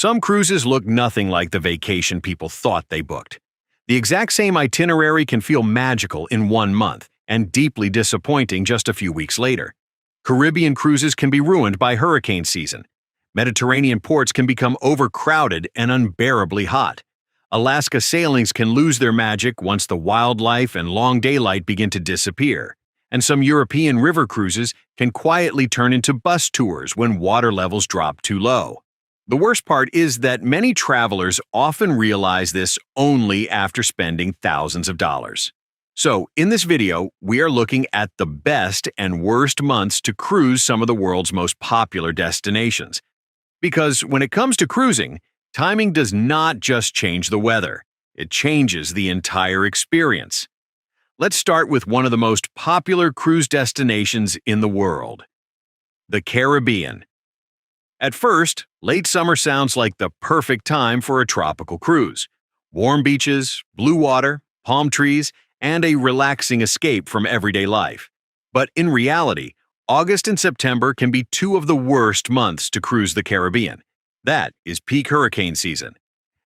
Some cruises look nothing like the vacation people thought they booked. The exact same itinerary can feel magical in 1 month and deeply disappointing just a few weeks later. Caribbean cruises can be ruined by hurricane season. Mediterranean ports can become overcrowded and unbearably hot. Alaska sailings can lose their magic once the wildlife and long daylight begin to disappear. And some European river cruises can quietly turn into bus tours when water levels drop too low. The worst part is that many travelers often realize this only after spending thousands of dollars. So, in this video, we are looking at the best and worst months to cruise some of the world's most popular destinations. Because when it comes to cruising, timing does not just change the weather, it changes the entire experience. Let's start with one of the most popular cruise destinations in the world, the Caribbean. At first, late summer sounds like the perfect time for a tropical cruise. Warm beaches, blue water, palm trees, and a relaxing escape from everyday life. But in reality, August and September can be two of the worst months to cruise the Caribbean. That is peak hurricane season.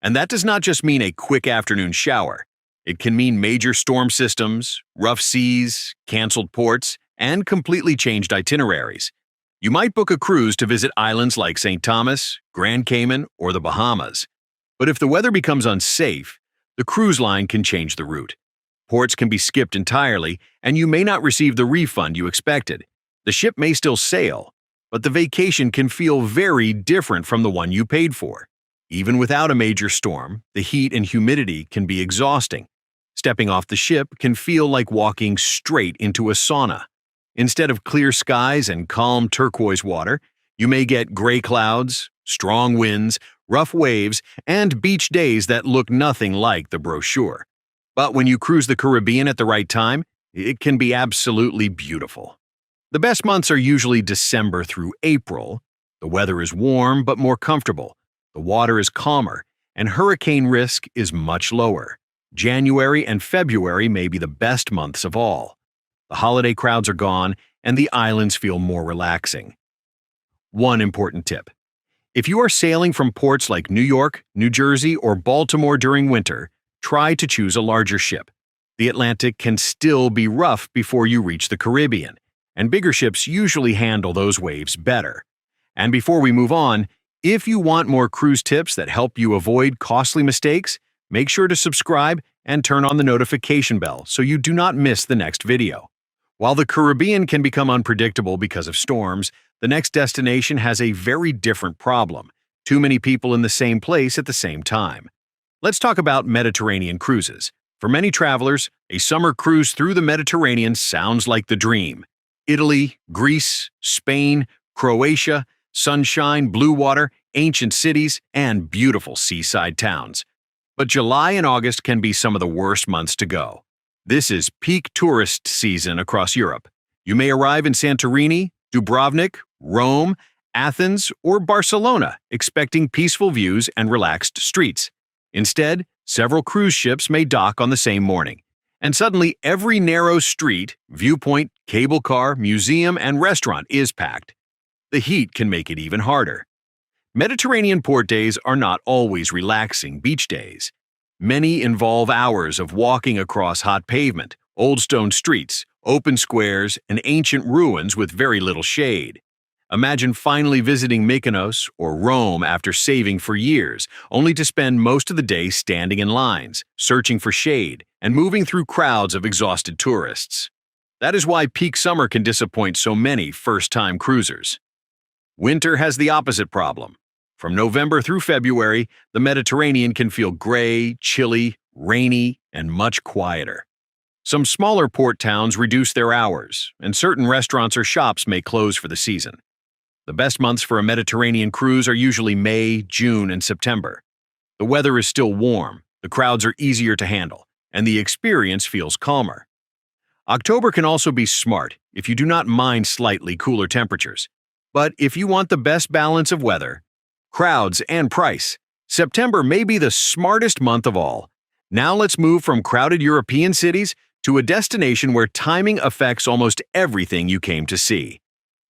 And that does not just mean a quick afternoon shower. It can mean major storm systems, rough seas, canceled ports, and completely changed itineraries. You might book a cruise to visit islands like St. Thomas, Grand Cayman, or the Bahamas. But if the weather becomes unsafe, the cruise line can change the route. Ports can be skipped entirely, and you may not receive the refund you expected. The ship may still sail, but the vacation can feel very different from the one you paid for. Even without a major storm, the heat and humidity can be exhausting. Stepping off the ship can feel like walking straight into a sauna. Instead of clear skies and calm turquoise water, you may get gray clouds, strong winds, rough waves, and beach days that look nothing like the brochure. But when you cruise the Caribbean at the right time, it can be absolutely beautiful. The best months are usually December through April. The weather is warm but more comfortable. The water is calmer, and hurricane risk is much lower. January and February may be the best months of all. The holiday crowds are gone, and the islands feel more relaxing. One important tip. If you are sailing from ports like New York, New Jersey, or Baltimore during winter, try to choose a larger ship. The Atlantic can still be rough before you reach the Caribbean, and bigger ships usually handle those waves better. And before we move on, if you want more cruise tips that help you avoid costly mistakes, make sure to subscribe and turn on the notification bell so you do not miss the next video. While the Caribbean can become unpredictable because of storms, the next destination has a very different problem: too many people in the same place at the same time. Let's talk about Mediterranean cruises. For many travelers, a summer cruise through the Mediterranean sounds like the dream. Italy, Greece, Spain, Croatia, sunshine, blue water, ancient cities, and beautiful seaside towns. But July and August can be some of the worst months to go. This is peak tourist season across Europe. You may arrive in Santorini, Dubrovnik, Rome, Athens, or Barcelona expecting peaceful views and relaxed streets. Instead, several cruise ships may dock on the same morning. And suddenly every narrow street, viewpoint, cable car, museum, and restaurant is packed. The heat can make it even harder. Mediterranean port days are not always relaxing beach days. Many involve hours of walking across hot pavement, old stone streets, open squares, and ancient ruins with very little shade. Imagine finally visiting Mykonos or Rome after saving for years, only to spend most of the day standing in lines, searching for shade, and moving through crowds of exhausted tourists. That is why peak summer can disappoint so many first-time cruisers. Winter has the opposite problem. From November through February, the Mediterranean can feel gray, chilly, rainy, and much quieter. Some smaller port towns reduce their hours, and certain restaurants or shops may close for the season. The best months for a Mediterranean cruise are usually May, June, and September. The weather is still warm, the crowds are easier to handle, and the experience feels calmer. October can also be smart if you do not mind slightly cooler temperatures. But if you want the best balance of weather, crowds, and price, September may be the smartest month of all. Now let's move from crowded European cities to a destination where timing affects almost everything you came to see: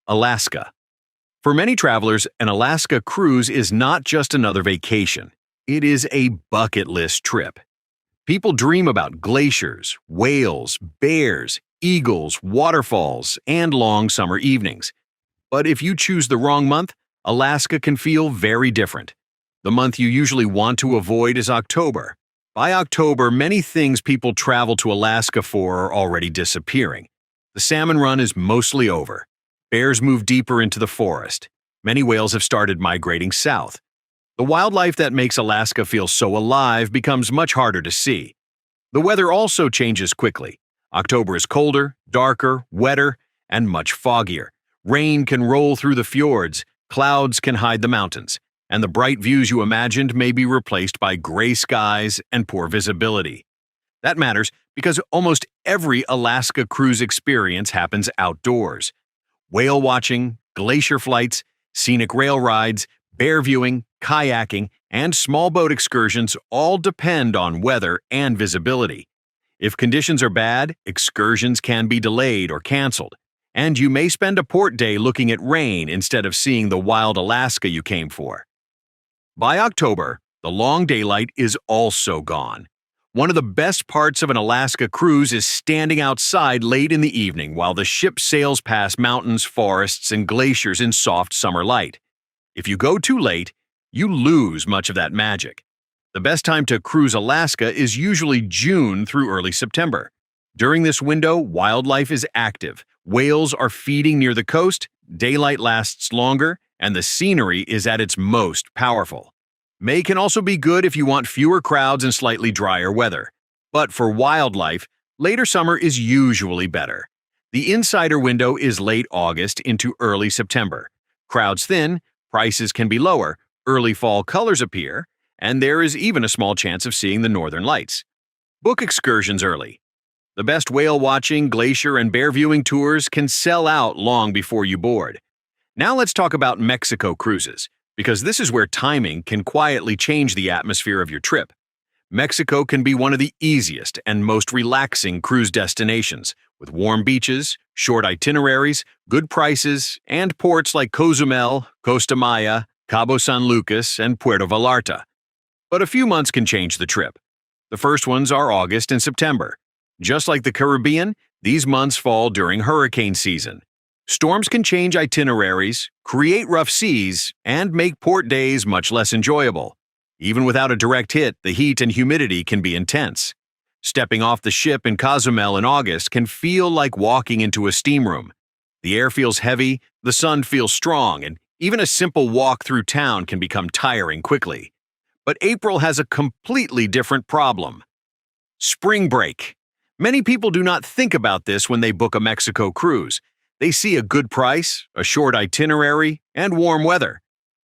Alaska. For many travelers, an Alaska cruise is not just another vacation. It is a bucket list trip. People dream about glaciers, whales, bears, eagles, waterfalls, and long summer evenings. But if you choose the wrong month, Alaska can feel very different. The month you usually want to avoid is October. By October, many things people travel to Alaska for are already disappearing. The salmon run is mostly over. Bears move deeper into the forest. Many whales have started migrating south. The wildlife that makes Alaska feel so alive becomes much harder to see. The weather also changes quickly. October is colder, darker, wetter, and much foggier. Rain can roll through the fjords, clouds can hide the mountains, and the bright views you imagined may be replaced by gray skies and poor visibility. That matters because almost every Alaska cruise experience happens outdoors. Whale watching, glacier flights, scenic rail rides, bear viewing, kayaking, and small boat excursions all depend on weather and visibility. If conditions are bad, excursions can be delayed or canceled, and you may spend a port day looking at rain instead of seeing the wild Alaska you came for. By October, the long daylight is also gone. One of the best parts of an Alaska cruise is standing outside late in the evening while the ship sails past mountains, forests, and glaciers in soft summer light. If you go too late, you lose much of that magic. The best time to cruise Alaska is usually June through early September. During this window, wildlife is active, whales are feeding near the coast, daylight lasts longer, and the scenery is at its most powerful. May can also be good if you want fewer crowds and slightly drier weather. But for wildlife, later summer is usually better. The insider window is late August into early September. Crowds thin, prices can be lower, early fall colors appear, and there is even a small chance of seeing the northern lights. Book excursions early. The best whale watching, glacier, and bear viewing tours can sell out long before you board. Now let's talk about Mexico cruises, because this is where timing can quietly change the atmosphere of your trip. Mexico can be one of the easiest and most relaxing cruise destinations, with warm beaches, short itineraries, good prices, and ports like Cozumel, Costa Maya, Cabo San Lucas, and Puerto Vallarta. But a few months can change the trip. The first ones are August and September. Just like the Caribbean, these months fall during hurricane season. Storms can change itineraries, create rough seas, and make port days much less enjoyable. Even without a direct hit, the heat and humidity can be intense. Stepping off the ship in Cozumel in August can feel like walking into a steam room. The air feels heavy, the sun feels strong, and even a simple walk through town can become tiring quickly. But April has a completely different problem. Spring break. Many people do not think about this when they book a Mexico cruise. They see a good price, a short itinerary, and warm weather.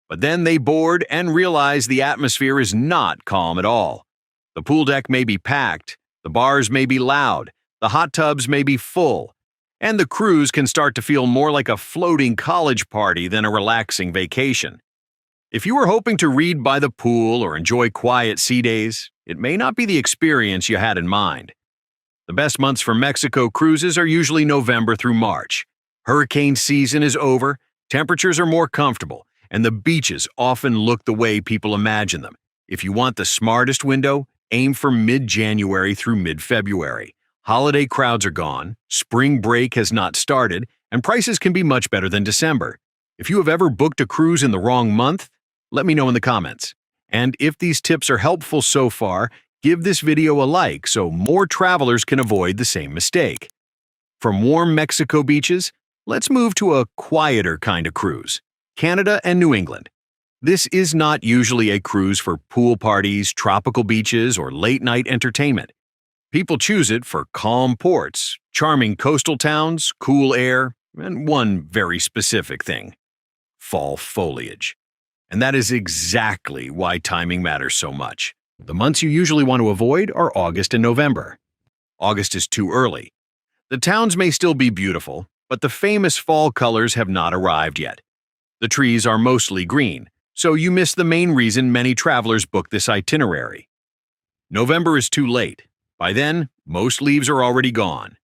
But then they board and realize the atmosphere is not calm at all. The pool deck may be packed, the bars may be loud, the hot tubs may be full, and the cruise can start to feel more like a floating college party than a relaxing vacation. If you were hoping to read by the pool or enjoy quiet sea days, it may not be the experience you had in mind. The best months for Mexico cruises are usually November through March. Hurricane season is over, temperatures are more comfortable, and the beaches often look the way people imagine them. If you want the smartest window, aim for mid-January through mid-February. Holiday crowds are gone, spring break has not started, and prices can be much better than December. If you have ever booked a cruise in the wrong month, let me know in the comments. And if these tips are helpful so far, give this video a like so more travelers can avoid the same mistake. From warm Mexico beaches, let's move to a quieter kind of cruise, Canada and New England. This is not usually a cruise for pool parties, tropical beaches, or late-night entertainment. People choose it for calm ports, charming coastal towns, cool air, and one very specific thing: fall foliage. And that is exactly why timing matters so much. The months you usually want to avoid are August and November. August is too early. The towns may still be beautiful, but the famous fall colors have not arrived yet. The trees are mostly green, so you miss the main reason many travelers book this itinerary. November is too late. By then, most leaves are already gone.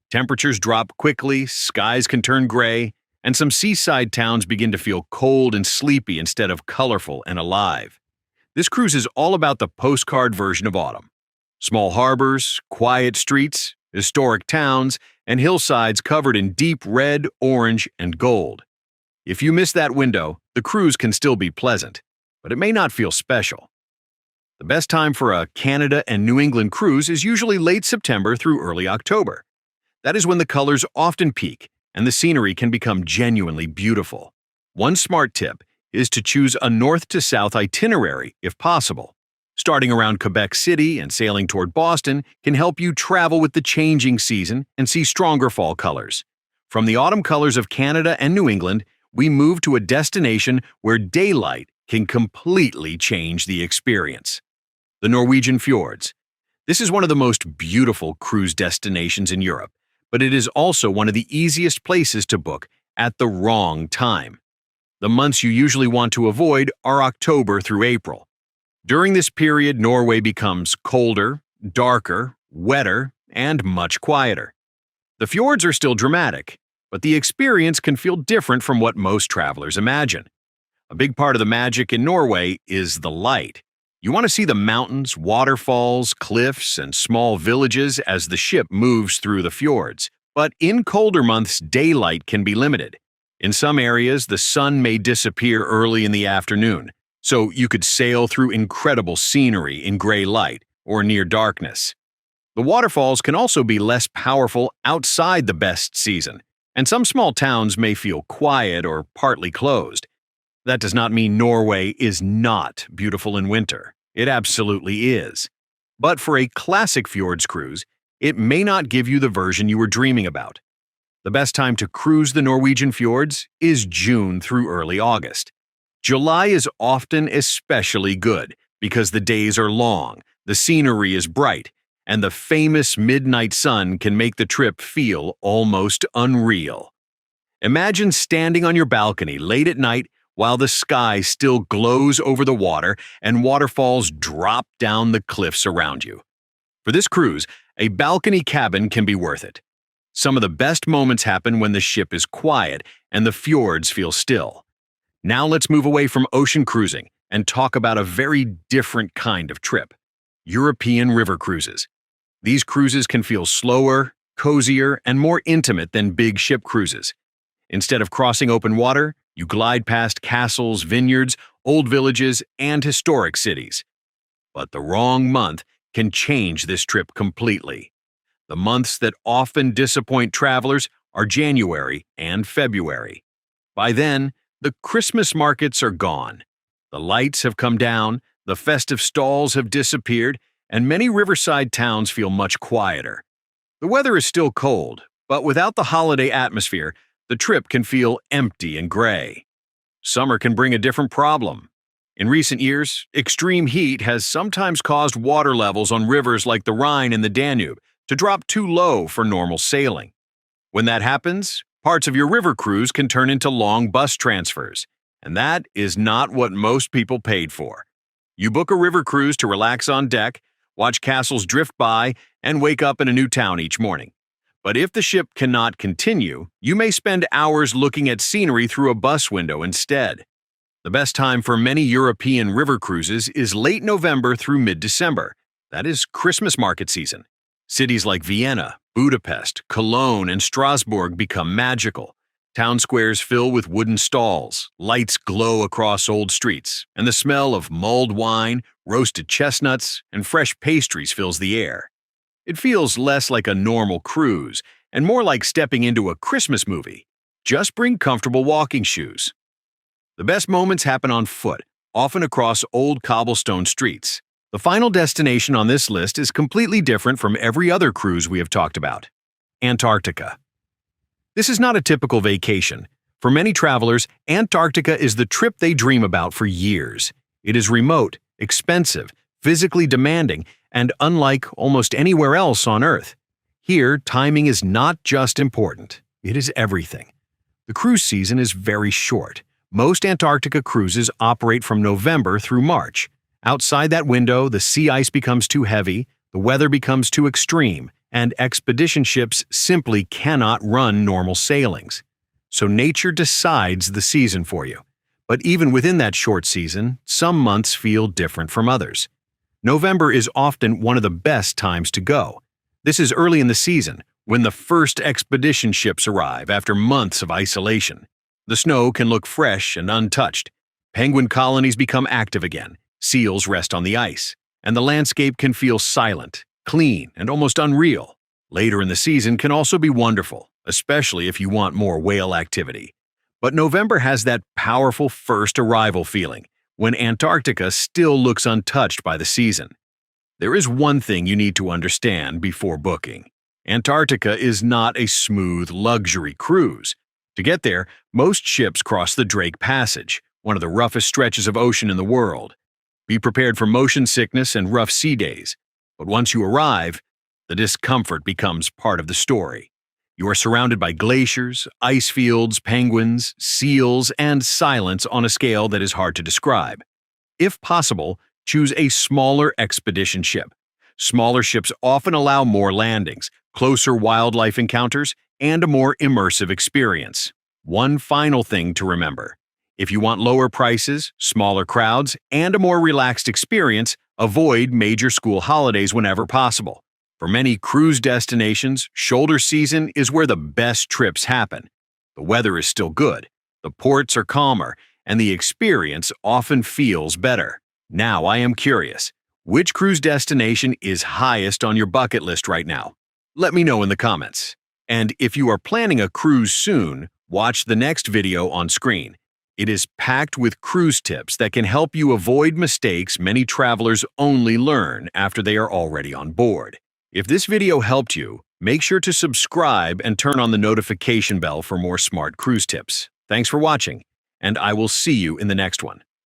Temperatures drop quickly, skies can turn gray, and some seaside towns begin to feel cold and sleepy instead of colorful and alive. This cruise is all about the postcard version of autumn. Small harbors, quiet streets, historic towns, and hillsides covered in deep red, orange, and gold. If you miss that window, the cruise can still be pleasant, but it may not feel special. The best time for a Canada and New England cruise is usually late September through early October. That is when the colors often peak and the scenery can become genuinely beautiful. One smart tip is to choose a north to south itinerary if possible. Starting around Quebec City and sailing toward Boston can help you travel with the changing season and see stronger fall colors. From the autumn colors of Canada and New England, we move to a destination where daylight can completely change the experience. The Norwegian fjords. This is one of the most beautiful cruise destinations in Europe, but it is also one of the easiest places to book at the wrong time. The months you usually want to avoid are October through April. During this period, Norway becomes colder, darker, wetter, and much quieter. The fjords are still dramatic, but the experience can feel different from what most travelers imagine. A big part of the magic in Norway is the light. You want to see the mountains, waterfalls, cliffs, and small villages as the ship moves through the fjords. But in colder months, daylight can be limited. In some areas, the sun may disappear early in the afternoon, so you could sail through incredible scenery in gray light or near darkness. The waterfalls can also be less powerful outside the best season, and some small towns may feel quiet or partly closed. That does not mean Norway is not beautiful in winter. It absolutely is. But for a classic fjords cruise, it may not give you the version you were dreaming about. The best time to cruise the Norwegian fjords is June through early August. July is often especially good because the days are long, the scenery is bright, and the famous midnight sun can make the trip feel almost unreal. Imagine standing on your balcony late at night while the sky still glows over the water and waterfalls drop down the cliffs around you. For this cruise, a balcony cabin can be worth it. Some of the best moments happen when the ship is quiet and the fjords feel still. Now let's move away from ocean cruising and talk about a very different kind of trip: European river cruises. These cruises can feel slower, cozier, and more intimate than big ship cruises. Instead of crossing open water, you glide past castles, vineyards, old villages, and historic cities. But the wrong month can change this trip completely. The months that often disappoint travelers are January and February. By then, the Christmas markets are gone. The lights have come down, the festive stalls have disappeared, and many riverside towns feel much quieter. The weather is still cold, but without the holiday atmosphere, the trip can feel empty and gray. Summer can bring a different problem. In recent years, extreme heat has sometimes caused water levels on rivers like the Rhine and the Danube to drop too low for normal sailing. When that happens, parts of your river cruise can turn into long bus transfers, and that is not what most people paid for. You book a river cruise to relax on deck, watch castles drift by, and wake up in a new town each morning. But if the ship cannot continue, you may spend hours looking at scenery through a bus window instead. The best time for many European river cruises is late November through mid-December. That is Christmas market season. Cities like Vienna, Budapest, Cologne, and Strasbourg become magical. Town squares fill with wooden stalls, lights glow across old streets, and the smell of mulled wine, roasted chestnuts, and fresh pastries fills the air. It feels less like a normal cruise and more like stepping into a Christmas movie. Just bring comfortable walking shoes. The best moments happen on foot, often across old cobblestone streets. The final destination on this list is completely different from every other cruise we have talked about: Antarctica. This is not a typical vacation. For many travelers, Antarctica is the trip they dream about for years. It is remote, expensive, physically demanding, and unlike almost anywhere else on Earth. Here, timing is not just important, it is everything. The cruise season is very short. Most Antarctica cruises operate from November through March. Outside that window, the sea ice becomes too heavy, the weather becomes too extreme, and expedition ships simply cannot run normal sailings. so nature decides the season for you. But even within that short season, some months feel different from others. November is often one of the best times to go. This is early in the season, when the first expedition ships arrive after months of isolation. The snow can look fresh and untouched. Penguin colonies become active again, seals rest on the ice, and the landscape can feel silent, clean, and almost unreal. Later in the season can also be wonderful, especially if you want more whale activity. But November has that powerful first arrival feeling, when Antarctica still looks untouched by the season. There is one thing you need to understand before booking. Antarctica is not a smooth luxury cruise. To get there, most ships cross the Drake Passage, one of the roughest stretches of ocean in the world. Be prepared for motion sickness and rough sea days. But once you arrive, the discomfort becomes part of the story. You are surrounded by glaciers, ice fields, penguins, seals, and silence on a scale that is hard to describe. If possible, choose a smaller expedition ship. Smaller ships often allow more landings, closer wildlife encounters, and a more immersive experience. One final thing to remember. If you want lower prices, smaller crowds, and a more relaxed experience, avoid major school holidays whenever possible. For many cruise destinations, shoulder season is where the best trips happen. The weather is still good, the ports are calmer, and the experience often feels better. Now I am curious, which cruise destination is highest on your bucket list right now? Let me know in the comments. And if you are planning a cruise soon, watch the next video on screen. It is packed with cruise tips that can help you avoid mistakes many travelers only learn after they are already on board. If this video helped you, make sure to subscribe and turn on the notification bell for more smart cruise tips. Thanks for watching, and I will see you in the next one.